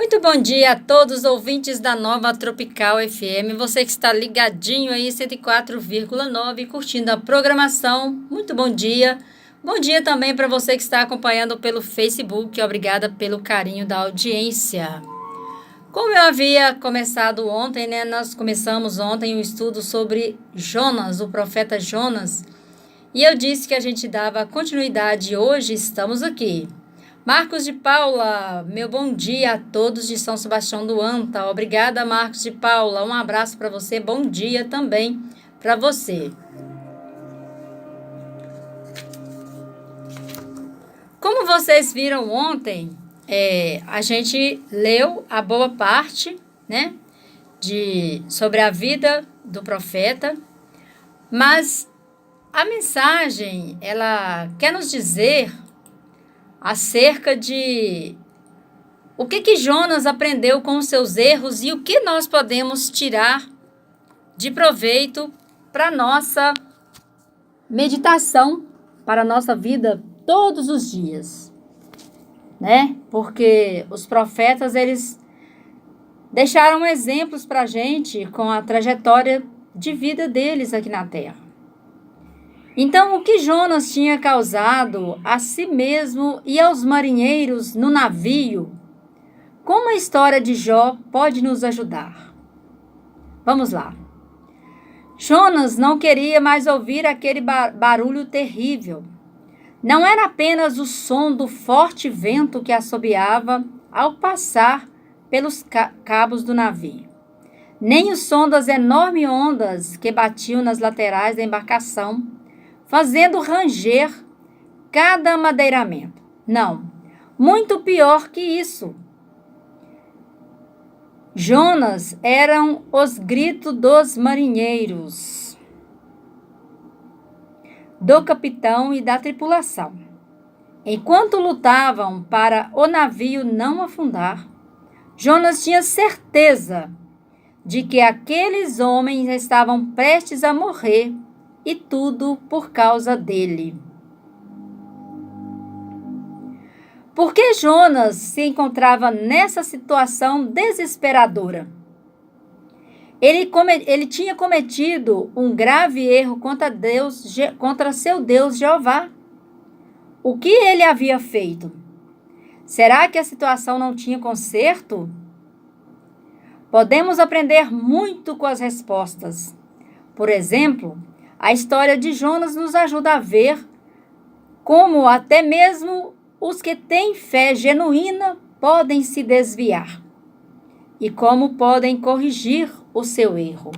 Muito bom dia a todos os ouvintes da Nova Tropical FM. Você que está ligadinho aí, 104,9, curtindo a programação. Muito bom dia. Bom dia também para você que está acompanhando pelo Facebook. Obrigada pelo carinho da audiência. Como eu havia começado ontem, né? Nós começamos ontem um estudo sobre Jonas, o profeta Jonas. E eu disse que a gente dava continuidade. Hoje estamos aqui. Marcos de Paula, meu bom dia a todos de São Sebastião do Anta. Obrigada, Marcos de Paula. Um abraço para você. Bom dia também para você. Como vocês viram ontem, a gente leu a boa parte, né, sobre a vida do profeta, mas a mensagem, ela quer nos dizer acerca de o que Jonas aprendeu com os seus erros e o que nós podemos tirar de proveito para a nossa meditação, para a nossa vida todos os dias, né? Porque os profetas, eles deixaram exemplos para a gente com a trajetória de vida deles aqui na terra. Então, o que Jonas tinha causado a si mesmo e aos marinheiros no navio, como a história de Jó pode nos ajudar? Vamos lá. Jonas não queria mais ouvir aquele barulho terrível. Não era apenas o som do forte vento que assobiava ao passar pelos cabos do navio, nem o som das enormes ondas que batiam nas laterais da embarcação, fazendo ranger cada madeiramento. Não, muito pior que isso. Jonas eram os gritos dos marinheiros, do capitão e da tripulação. Enquanto lutavam para o navio não afundar, Jonas tinha certeza de que aqueles homens estavam prestes a morrer, e tudo por causa dele. Por que Jonas se encontrava nessa situação desesperadora? Ele tinha cometido um grave erro contra seu Deus Jeová. O que ele havia feito? Será que a situação não tinha conserto? Podemos aprender muito com as respostas. Por exemplo, a história de Jonas nos ajuda a ver como até mesmo os que têm fé genuína podem se desviar e como podem corrigir o seu erro.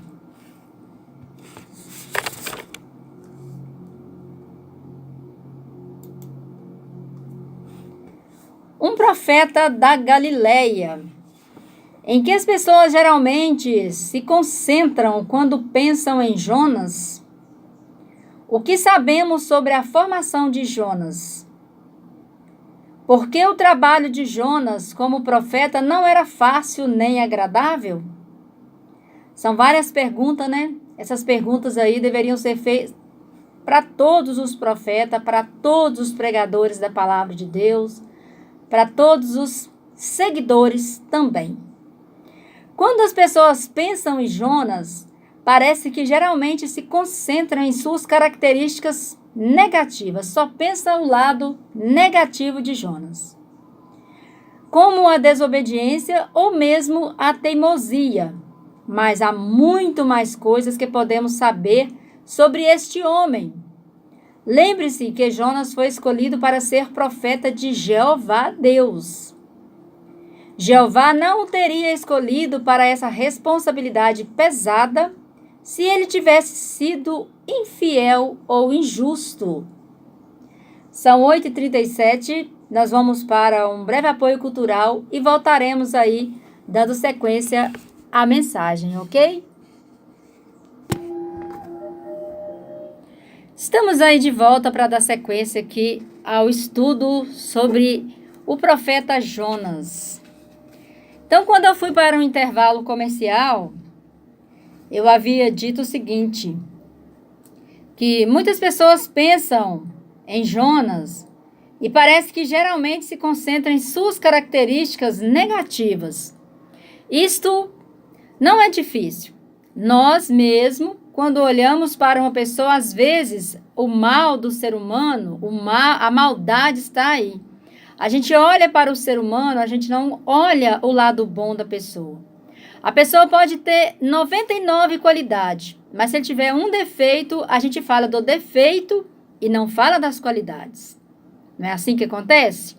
Um profeta da Galileia, em que as pessoas geralmente se concentram quando pensam em Jonas. O que sabemos sobre a formação de Jonas? Por que o trabalho de Jonas como profeta não era fácil nem agradável? São várias perguntas, né? Essas perguntas aí deveriam ser feitas para todos os profetas, para todos os pregadores da palavra de Deus, para todos os seguidores também. Quando as pessoas pensam em Jonas, parece que geralmente se concentram em suas características negativas, só pensa o lado negativo de Jonas, como a desobediência ou mesmo a teimosia. Mas há muito mais coisas que podemos saber sobre este homem. Lembre-se que Jonas foi escolhido para ser profeta de Jeová Deus. Jeová não o teria escolhido para essa responsabilidade pesada se ele tivesse sido infiel ou injusto. São 8h37, nós vamos para um breve apoio cultural e voltaremos aí dando sequência à mensagem, ok? Estamos aí de volta para dar sequência aqui ao estudo sobre o profeta Jonas. Então, quando eu fui para um intervalo comercial, eu havia dito o seguinte, que muitas pessoas pensam em Jonas e parece que geralmente se concentra em suas características negativas. Isto não é difícil. Nós mesmo, quando olhamos para uma pessoa, às vezes o mal do ser humano, a maldade está aí. A gente olha para o ser humano, a gente não olha o lado bom da pessoa. A pessoa pode ter 99 qualidades, mas se ele tiver um defeito, a gente fala do defeito e não fala das qualidades. Não é assim que acontece?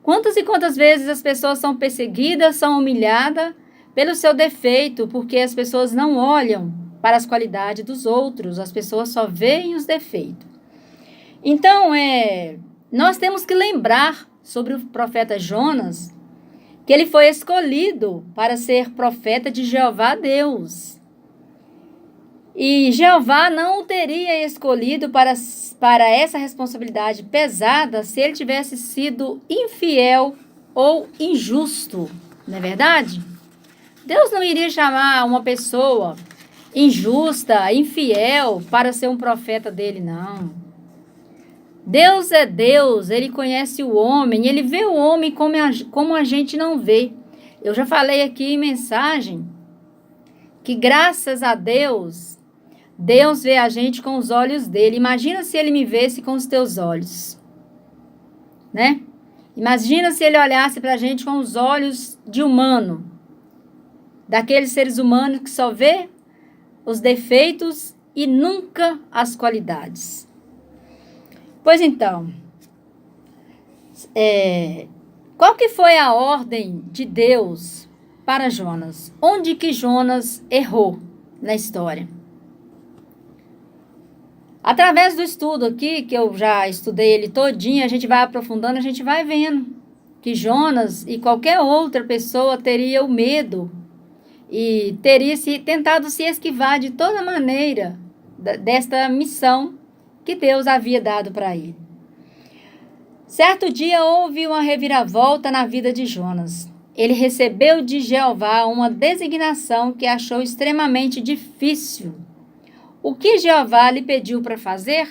Quantas e quantas vezes as pessoas são perseguidas, são humilhadas pelo seu defeito, porque as pessoas não olham para as qualidades dos outros, as pessoas só veem os defeitos. Então, nós temos que lembrar sobre o profeta Jonas, que ele foi escolhido para ser profeta de Jeová Deus. E Jeová não o teria escolhido para essa responsabilidade pesada se ele tivesse sido infiel ou injusto, não é verdade? Deus não iria chamar uma pessoa injusta, infiel, para ser um profeta dele, não. Deus é Deus, ele conhece o homem, ele vê o homem como a gente não vê. Eu já falei aqui em mensagem que graças a Deus, Deus vê a gente com os olhos dele. Imagina se ele me visse com os teus olhos, né? Imagina se ele olhasse para a gente com os olhos de humano, daqueles seres humanos que só vê os defeitos e nunca as qualidades. Pois então, qual que foi a ordem de Deus para Jonas? Onde que Jonas errou na história? Através do estudo aqui, que eu já estudei ele todinho, a gente vai aprofundando, a gente vai vendo que Jonas e qualquer outra pessoa teria o medo e teria tentado se esquivar de toda maneira desta missão que Deus havia dado para ele. Certo dia houve uma reviravolta na vida de Jonas. Ele recebeu de Jeová uma designação que achou extremamente difícil. O que Jeová lhe pediu para fazer?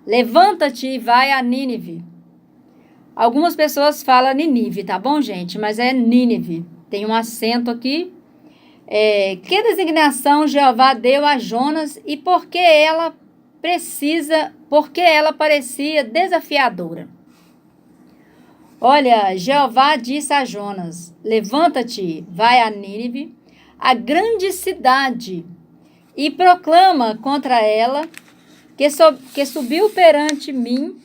Levanta-te e vai a Nínive. Algumas pessoas falam Nínive, tá bom, gente? Mas é Nínive. Tem um acento aqui. Que designação Jeová deu a Jonas e por que ela parecia desafiadora? Olha, Jeová disse a Jonas: levanta-te, vai a Nínive, a grande cidade, e proclama contra ela que subiu perante mim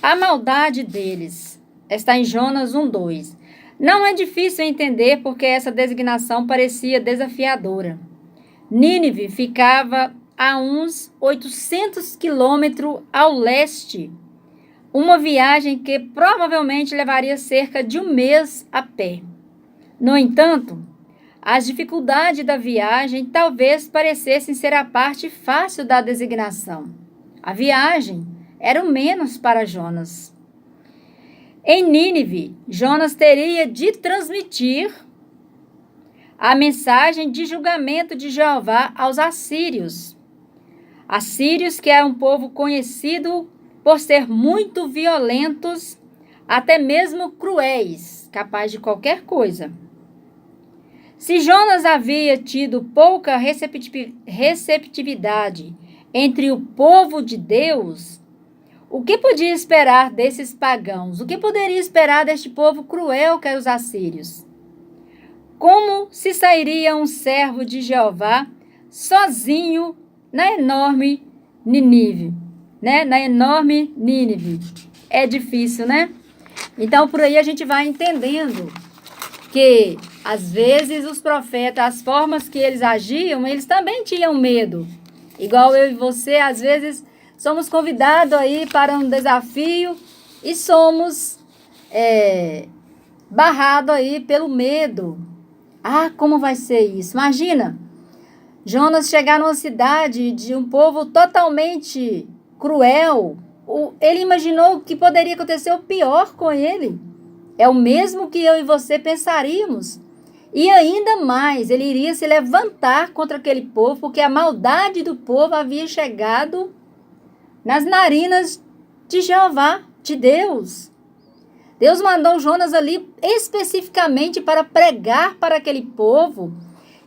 a maldade deles. Está em Jonas 1:2. Não é difícil entender porque essa designação parecia desafiadora. Nínive ficava a uns 800 quilômetros ao leste, uma viagem que provavelmente levaria cerca de um mês a pé. No entanto, as dificuldades da viagem talvez parecessem ser a parte fácil da designação. A viagem era o menos para Jonas. Em Nínive, Jonas teria de transmitir a mensagem de julgamento de Jeová aos assírios. Assírios, que é um povo conhecido por ser muito violentos, até mesmo cruéis, capaz de qualquer coisa. Se Jonas havia tido pouca receptividade entre o povo de Deus, o que podia esperar desses pagãos? O que poderia esperar deste povo cruel que é os assírios? Como se sairia um servo de Jeová sozinho na enorme Nínive, né? Na enorme Nínive. É difícil, né? Então, por aí a gente vai entendendo que, às vezes, os profetas, as formas que eles agiam, eles também tinham medo. Igual eu e você, às vezes, somos convidados aí para um desafio e somos barrados aí pelo medo. Ah, como vai ser isso? Imagina, Jonas chegar numa cidade de um povo totalmente cruel. Ele imaginou que poderia acontecer o pior com ele. É o mesmo que eu e você pensaríamos. E ainda mais, ele iria se levantar contra aquele povo, porque a maldade do povo havia chegado nas narinas de Jeová, de Deus. Deus mandou Jonas ali especificamente para pregar para aquele povo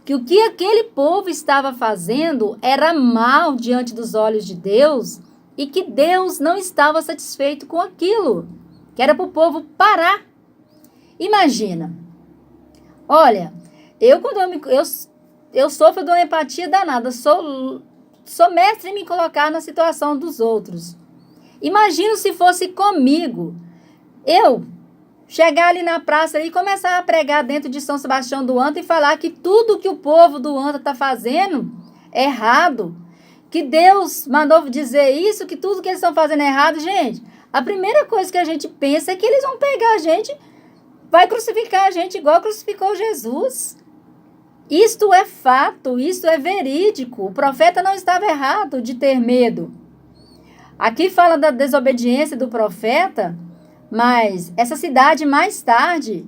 que o que aquele povo estava fazendo era mal diante dos olhos de Deus e que Deus não estava satisfeito com aquilo, que era para o povo parar. Imagina, olha, eu sofro de uma empatia danada, sou mestre em me colocar na situação dos outros. Imagina se fosse comigo, eu chegar ali na praça e começar a pregar dentro de São Sebastião do Anta e falar que tudo que o povo do Anta está fazendo é errado, que Deus mandou dizer isso, que tudo que eles estão fazendo é errado. Gente, a primeira coisa que a gente pensa é que eles vão pegar a gente, vai crucificar a gente igual crucificou Jesus. Isto é fato, isto é verídico. O profeta não estava errado de ter medo. Aqui fala da desobediência do profeta, mas essa cidade mais tarde,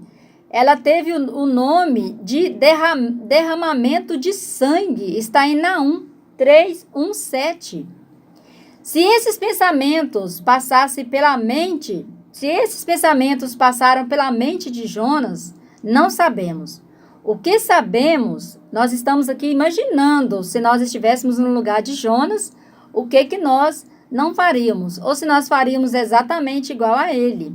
ela teve o nome de derramamento de sangue. Está em Naum 3:1-7. Se esses pensamentos passaram pela mente de Jonas, não sabemos. O que sabemos, nós estamos aqui imaginando, se nós estivéssemos no lugar de Jonas, o que nós não faríamos, ou se nós faríamos exatamente igual a ele.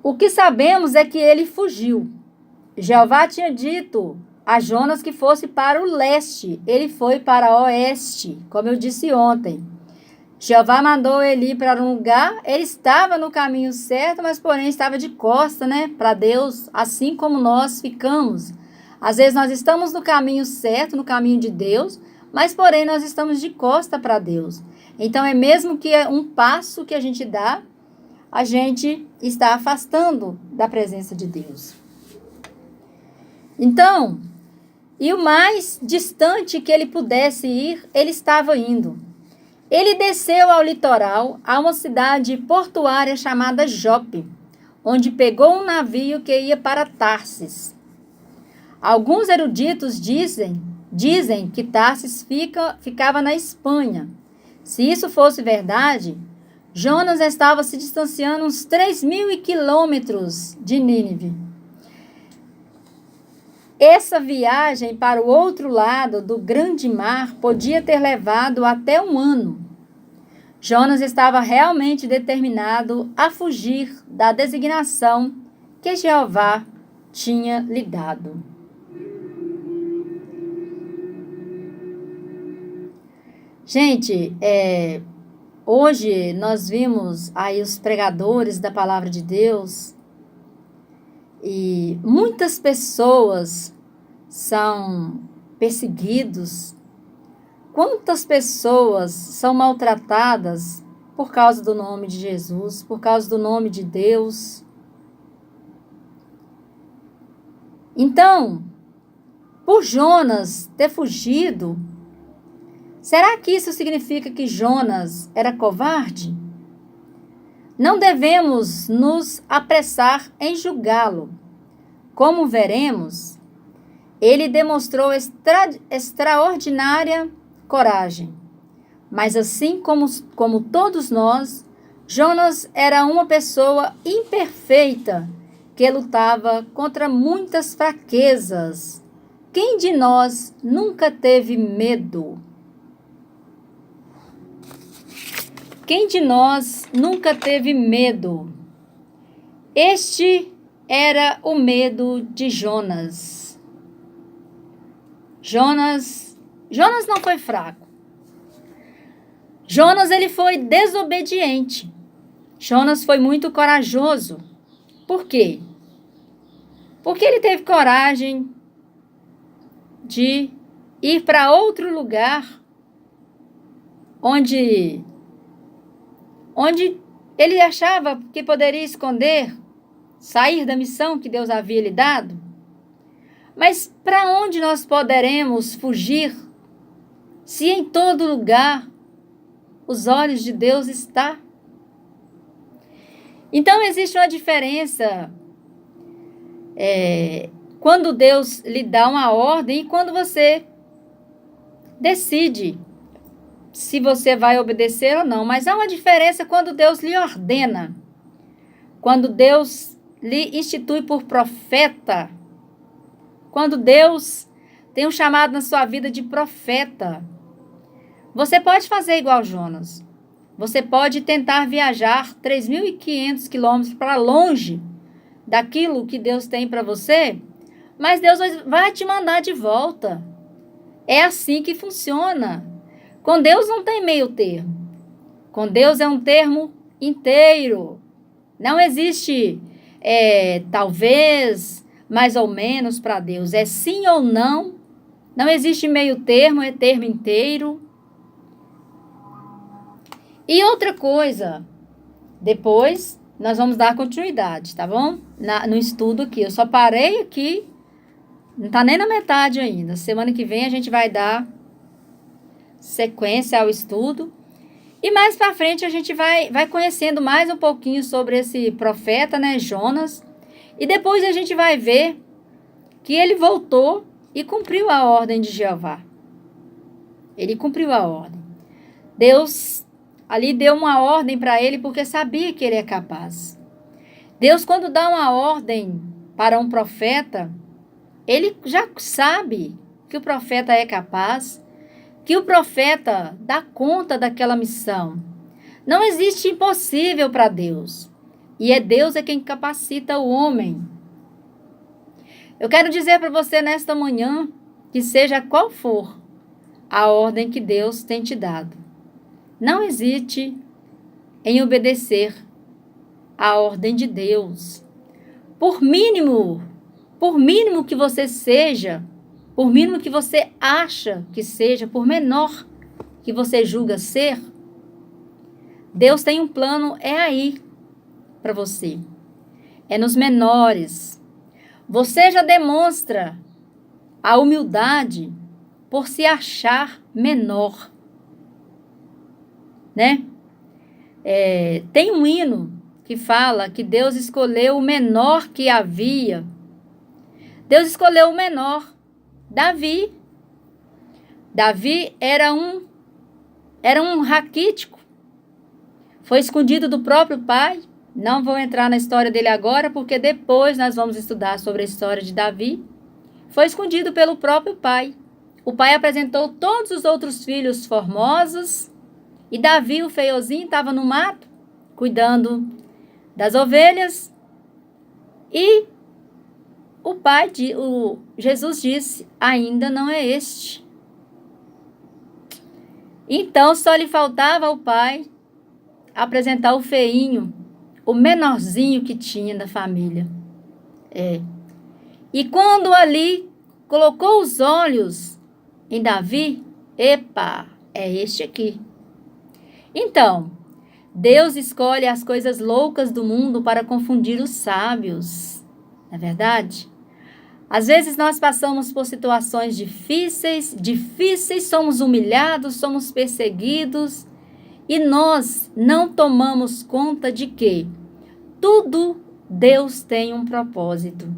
O que sabemos é que ele fugiu. Jeová tinha dito a Jonas que fosse para o leste, ele foi para o oeste, como eu disse ontem. Jeová mandou ele ir para um lugar, ele estava no caminho certo, mas porém estava de costa, para Deus, assim como nós ficamos. Às vezes nós estamos no caminho certo, no caminho de Deus, mas porém nós estamos de costa para Deus. Então é mesmo que é um passo que a gente dá, a gente está afastando da presença de Deus. Então, e o mais distante que ele pudesse ir, ele estava indo. Ele desceu ao litoral, a uma cidade portuária chamada Jope, onde pegou um navio que ia para Tarsis. Alguns eruditos dizem que Tarsis ficava na Espanha. Se isso fosse verdade, Jonas estava se distanciando uns 3.000 quilômetros de Nínive. Essa viagem para o outro lado do grande mar podia ter levado até um ano. Jonas estava realmente determinado a fugir da designação que Jeová tinha lhe dado. Gente, hoje nós vimos aí os pregadores da palavra de Deus e muitas pessoas são perseguidos. Quantas pessoas são maltratadas por causa do nome de Jesus, por causa do nome de Deus? Então, por Jonas ter fugido, será que isso significa que Jonas era covarde? Não devemos nos apressar em julgá-lo. Como veremos, ele demonstrou extraordinária coragem. Mas assim como todos nós, Jonas era uma pessoa imperfeita que lutava contra muitas fraquezas. Quem de nós nunca teve medo? Quem de nós nunca teve medo? Este era o medo de Jonas. Jonas não foi fraco. Jonas, ele foi desobediente. Jonas foi muito corajoso. Por quê? Porque ele teve coragem de ir para outro lugar onde ele achava que poderia esconder, sair da missão que Deus havia lhe dado. Mas para onde nós poderemos fugir se em todo lugar os olhos de Deus estão? Então existe uma diferença quando Deus lhe dá uma ordem e quando você decide se você vai obedecer ou não, mas há uma diferença quando Deus lhe ordena, quando Deus lhe institui por profeta, quando Deus tem um chamado na sua vida de profeta. Você pode fazer igual Jonas. Você pode tentar viajar 3.500 quilômetros para longe daquilo que Deus tem para você, mas Deus vai te mandar de volta. É assim que funciona. Com Deus não tem meio termo. Com Deus é um termo inteiro. Não existe talvez, mais ou menos para Deus. É sim ou não. Não existe meio termo, é termo inteiro. E outra coisa, depois nós vamos dar continuidade, tá bom? No estudo aqui. Eu só parei aqui, não tá nem na metade ainda. Semana que vem a gente vai dar sequência ao estudo. E mais para frente a gente vai conhecendo mais um pouquinho sobre esse profeta, né, Jonas. E depois a gente vai ver que ele voltou e cumpriu a ordem de Jeová. Ele cumpriu a ordem. Deus ali deu uma ordem para ele porque sabia que ele é capaz. Deus, quando dá uma ordem para um profeta, ele já sabe que o profeta é capaz, que o profeta dá conta daquela missão. Não existe impossível para Deus. E Deus é quem capacita o homem. Eu quero dizer para você nesta manhã, que seja qual for a ordem que Deus tem te dado, não hesite em obedecer a ordem de Deus. Por mínimo que você seja, por mínimo que você acha que seja, por menor que você julga ser, Deus tem um plano, aí para você. É nos menores. Você já demonstra a humildade por se achar menor, né? Tem um hino que fala que Deus escolheu o menor que havia. Deus escolheu o menor, Davi. Davi era um raquítico. Foi escondido do próprio pai. Não vou entrar na história dele agora, porque depois nós vamos estudar sobre a história de Davi. Foi escondido pelo próprio pai. O pai apresentou todos os outros filhos formosos, e Davi, o feiozinho, estava no mato, cuidando das ovelhas. E Jesus disse, ainda não é este. Então, só lhe faltava ao pai apresentar o feinho, o menorzinho que tinha da família. E quando ali colocou os olhos em Davi, epa, é este aqui. Então, Deus escolhe as coisas loucas do mundo para confundir os sábios. Não é verdade? Às vezes nós passamos por situações difíceis, somos humilhados, somos perseguidos, e nós não tomamos conta de que tudo Deus tem um propósito.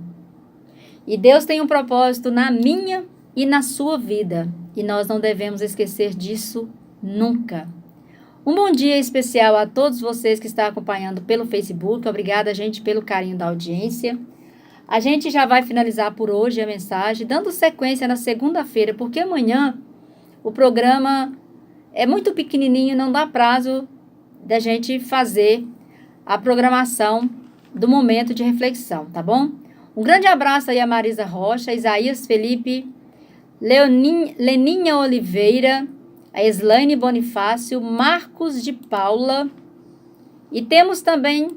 E Deus tem um propósito na minha e na sua vida. E nós não devemos esquecer disso nunca. Um bom dia especial a todos vocês que estão acompanhando pelo Facebook. Obrigada, gente, pelo carinho da audiência. A gente já vai finalizar por hoje a mensagem, dando sequência na segunda-feira, porque amanhã o programa é muito pequenininho, não dá prazo da gente fazer a programação do momento de reflexão, tá bom? Um grande abraço aí a Marisa Rocha, Isaías Felipe, Leninha Oliveira, a Eslaine Bonifácio, Marcos de Paula, e temos também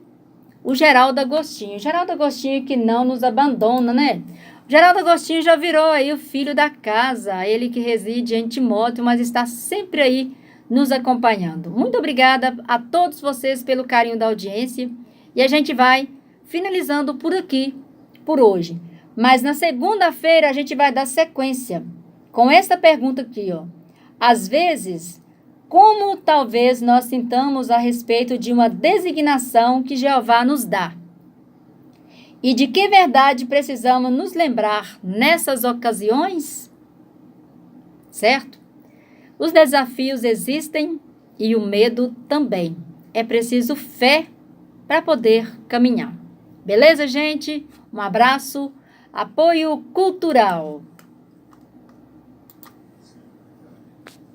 o Geraldo Agostinho. Geraldo Agostinho que não nos abandona, né? O Geraldo Agostinho já virou aí o filho da casa, ele que reside em Timóteo, mas está sempre aí nos acompanhando. Muito obrigada a todos vocês pelo carinho da audiência, e a gente vai finalizando por aqui, por hoje. Mas na segunda-feira a gente vai dar sequência com essa pergunta aqui, ó. Às vezes, como talvez nós sintamos a respeito de uma designação que Jeová nos dá? E de que verdade precisamos nos lembrar nessas ocasiões? Certo? Os desafios existem e o medo também. É preciso fé para poder caminhar. Beleza, gente? Um abraço. Apoio cultural.